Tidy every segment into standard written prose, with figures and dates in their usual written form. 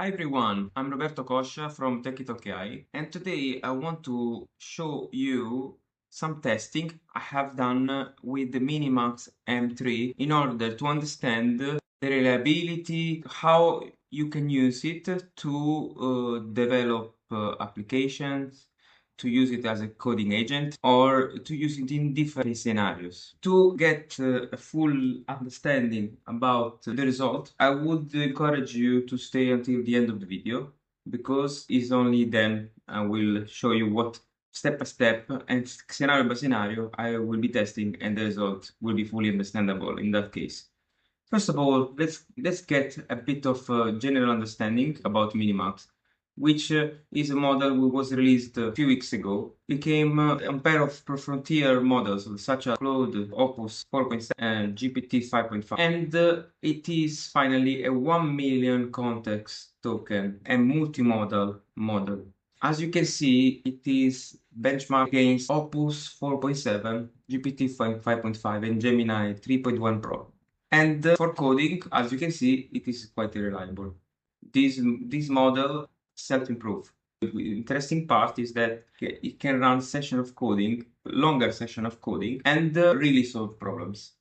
Hi everyone, I'm Roberto Coscia from TechItalk.ai, and today I want to show you some testing I have done with the MiniMax M3 in order to understand the reliability, how you can use it to develop applications, to use it as a coding agent, or to use it in different scenarios. To get a full understanding about the result, I would encourage you to stay until the end of the video, because it's only then I will show you what step by step and scenario by scenario I will be testing, and the result will be fully understandable in that case. First of all, let's get a bit of general understanding about Minimax, which is a model that was released a few weeks ago. Became a pair of frontier models such as Claude, Opus 4.7, and GPT 5.5, and it is finally a 1 million context token and multimodal model. As you can see, it is benchmarked against Opus 4.7, GPT 5.5, and Gemini 3.1 Pro. And for coding, as you can see, it is quite reliable. This model self-improve. The interesting part is that it can run session of coding, longer session of coding, and really solve problems.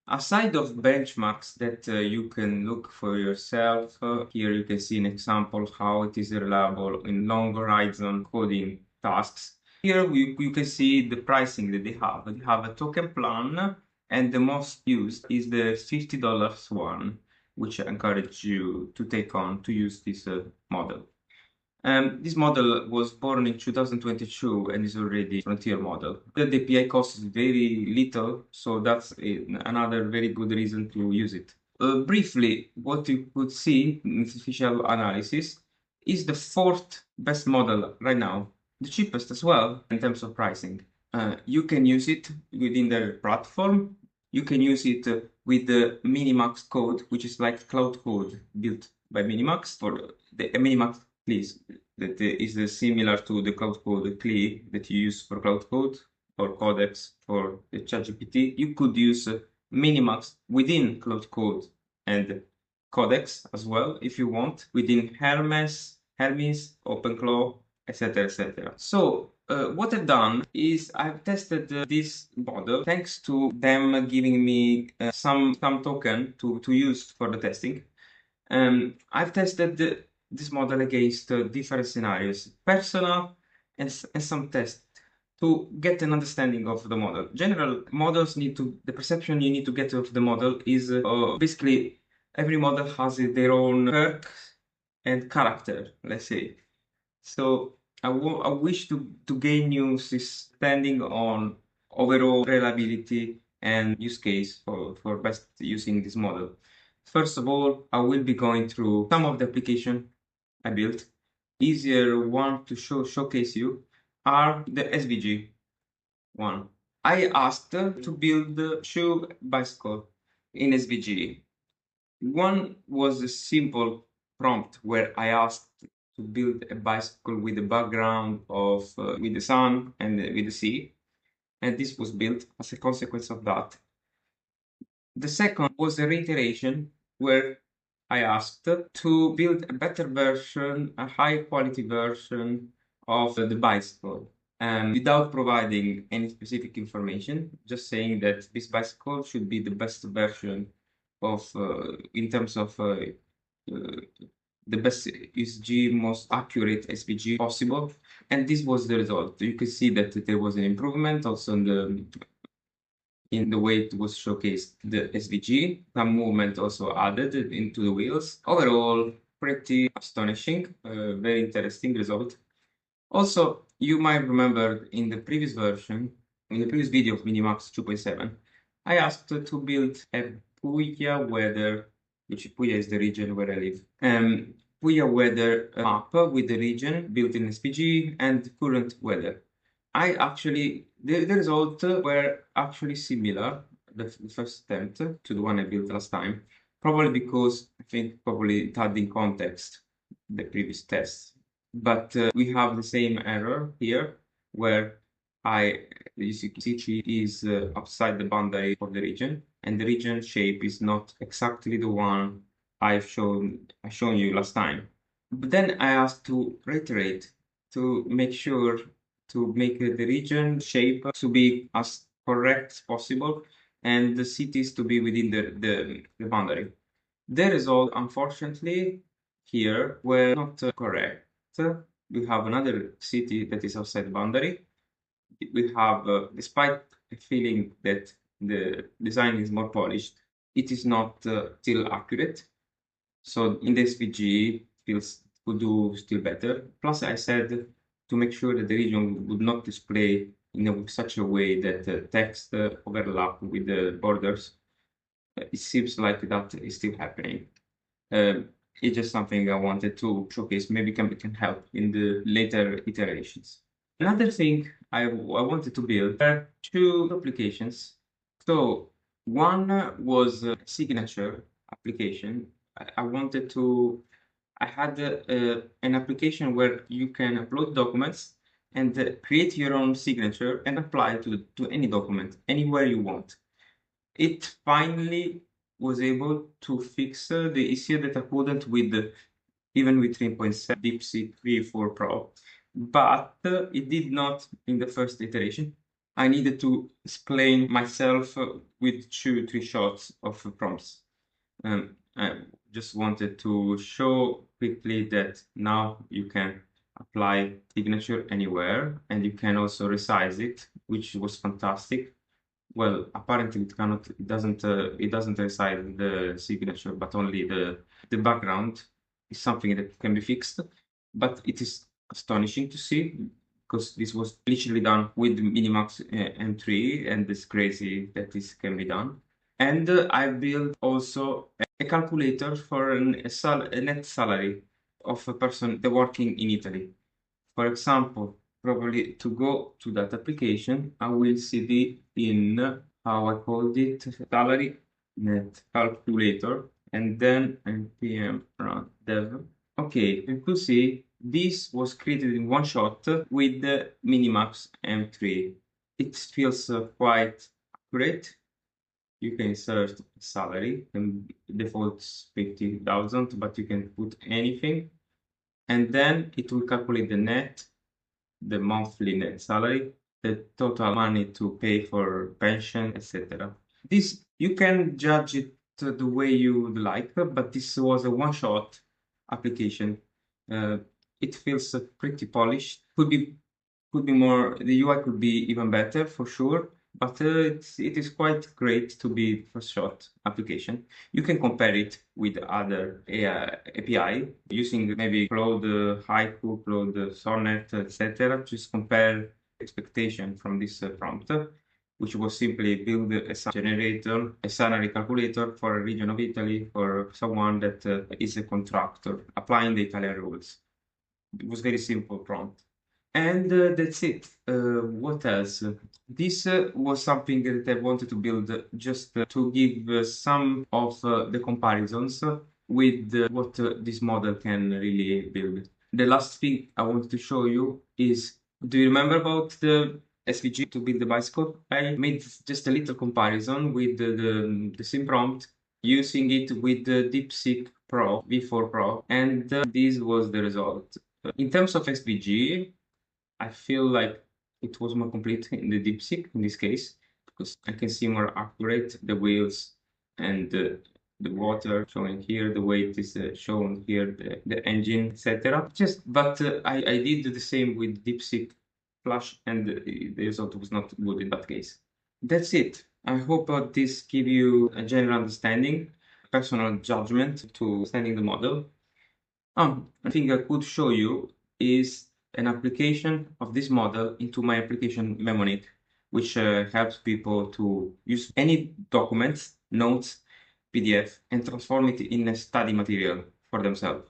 Aside of benchmarks that you can look for yourself, here you can see an example how it is reliable in long horizon coding tasks. Here you can see the pricing that they have. They have a token plan, and the most used is the $50 one, which I encourage you to take on to use this model. This model was born in 2022 and is already a frontier model. The API costs very little, so that's another very good reason to use it. Briefly, what you could see in official analysis is the fourth best model right now, the cheapest as well in terms of pricing. You can use it within their platform. You can use it with the Minimax code, which is like cloud code built by Minimax for the Minimax Please, that is similar to the cloud code CLI that you use for cloud code or Codex for the ChatGPT. You could use Minimax within cloud code and Codex as well if you want, within Hermes, OpenClaw, etc., etc. So what I've done is I've tested this model thanks to them giving me some token to use for the testing. I've tested this model against different scenarios, personal and some tests, to get an understanding of the model. General models the perception you need to get of the model is basically every model has their own quirks and character, let's say. So I wish to gain you understanding on overall reliability and use case for best using this model. First of all, I will be going through some of the application I built. Easier one to showcase you are the SVG one. I asked to build the shoe bicycle in SVG. One was a simple prompt where I asked to build a bicycle with a background of with the sun and with the sea, and this was built as a consequence of that. The second was a reiteration where I asked to build a better version, a high quality version of the bicycle, and without providing any specific information, just saying that this bicycle should be the best version of, in terms of the best ESG, most accurate SVG possible. And this was the result. You can see that there was an improvement also in the way it was showcased, the SVG, some movement also added into the wheels. Overall, pretty astonishing, very interesting result. Also, you might remember in the previous version, in the previous video of Minimax 2.7, I asked to build a Puglia weather, which Puglia is the region where I live, Puglia weather map with the region built in SVG and current weather. The results were actually similar, the first attempt to the one I built last time, probably because I think probably it had in context the previous tests. But we have the same error here, where as you can see, is outside the boundary of the region, and the region shape is not exactly the one I've shown you last time. But then I asked to reiterate to make sure to make the region shape to be as correct as possible and the cities to be within the boundary. The result, unfortunately, here were not correct. We have another city that is outside the boundary. We have, despite the feeling that the design is more polished, it is not still accurate. So in the SVG, feels could do still better. Plus, I said to make sure that the region would not display in such a way that the text overlap with the borders. It seems like that is still happening. It's just something I wanted to showcase. Maybe can help in the later iterations. Another thing I wanted to build are two applications. So one was a signature application. I wanted to. I had an application where you can upload documents and create your own signature and apply to any document anywhere you want. It finally was able to fix the issue that I couldn't with even with 3.7 DeepSeek 3.4 Pro, but it did not in the first iteration. I needed to explain myself with 2-3 shots of prompts. I just wanted to show quickly that now you can apply signature anywhere and you can also resize it, which was fantastic. Well, apparently it doesn't reside the signature, but only the background is something that can be fixed. But it is astonishing to see because this was literally done with MiniMax M3, and it's crazy that this can be done. And I built also a calculator for a net salary of a person that working in Italy. For example, probably to go to that application, I will see in how I called it salary net calculator and then npm run dev. Okay, you could see this was created in one shot with the Minimax M3. It feels quite accurate. You can insert salary and defaults 50,000, but you can put anything. And then it will calculate the net, the monthly net salary, the total money to pay for pension, etc. This you can judge it the way you would like, but this was a one-shot application. It feels pretty polished. Could be more. The UI could be even better for sure, but it is quite great to be first shot application. You can compare it with other AI API using maybe Claude Haiku, Claude Sonnet, etc. Just compare expectation from this prompt, which was simply build a generator, a salary calculator for a region of Italy for someone that is a contractor applying the Italian rules. It was very simple prompt. And that's it. What else? This was something that I wanted to build just to give some of the comparisons with what this model can really build. The last thing I wanted to show you is, do you remember about the SVG to build the bicycle? I made just a little comparison with the same prompt using it with the DeepSeek Pro, V4 Pro, and this was the result. In terms of SVG, I feel like it was more complete in the DeepSeek in this case because I can see more accurate the wheels and the water showing here, the weight is shown here, the engine, etc. But I did the same with DeepSeek Flash, and the result was not good in that case. That's it. I hope this give you a general understanding, personal judgment to understanding the model. I think I could show you is an application of this model into my application Mnemonic, which helps people to use any documents, notes, PDF, and transform it in a study material for themselves.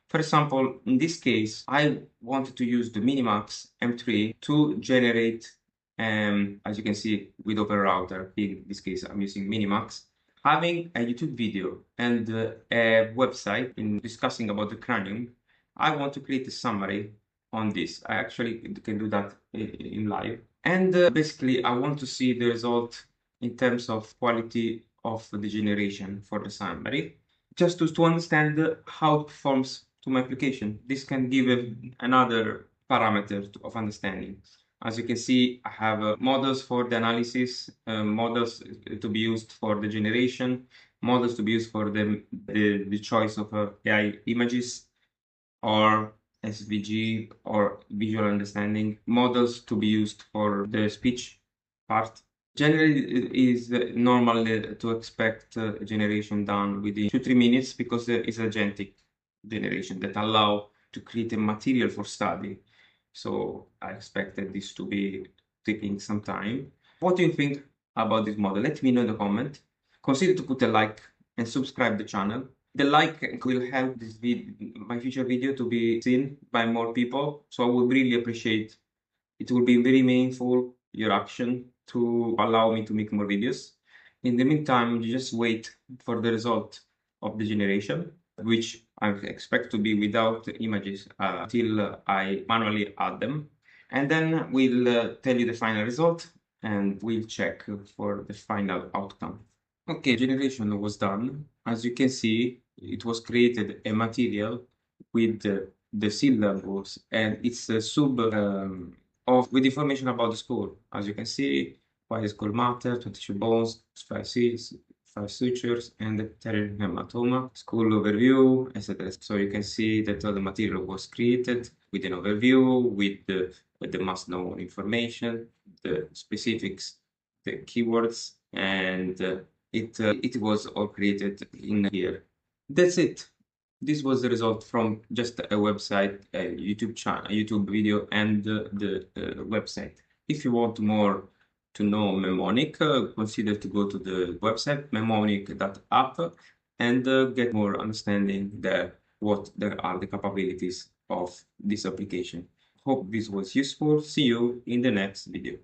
For example, in this case, I wanted to use the Minimax M3 to generate, as you can see, with Open Router. In this case, I'm using Minimax. Having a YouTube video and a website in discussing about the cranium, I want to create a summary on this. I actually can do that in live. And basically, I want to see the result in terms of quality of the generation for the summary, just to understand how it performs to my application. This can give another parameter of understanding. As you can see, I have models for the analysis, models to be used for the generation, models to be used for the choice of AI images or SVG or visual understanding, models to be used for the speech part. Generally, it is normal to expect generation done within 2-3 minutes because it's agentic generation that allow to create a material for study. So I expected this to be taking some time. What do you think about this model? Let me know in the comment. Consider to put a like and subscribe the channel. The like will help this my future video to be seen by more people. So I would really appreciate. It will be very meaningful, your action, to allow me to make more videos. In the meantime, you just wait for the result of the generation, which I expect to be without images till I manually add them. And then we'll tell you the final result and we'll check for the final outcome. Okay, generation was done. As you can see, it was created a material with the syllables and it's a sub with information about the school. As you can see, why the school matter, 22 bones, 5 seeds, 5 sutures, and the pterygium hematoma, school overview, etc. So you can see that all the material was created with an overview, with the must know information, the specifics, the keywords, and it was all created in here. That's it. This was the result from just a website, a YouTube channel, a YouTube video, and the website. If you want more to know mnemonic, consider to go to the website mnemonic.app and get more understanding what there are the capabilities of this application. Hope this was useful. See you in the next video.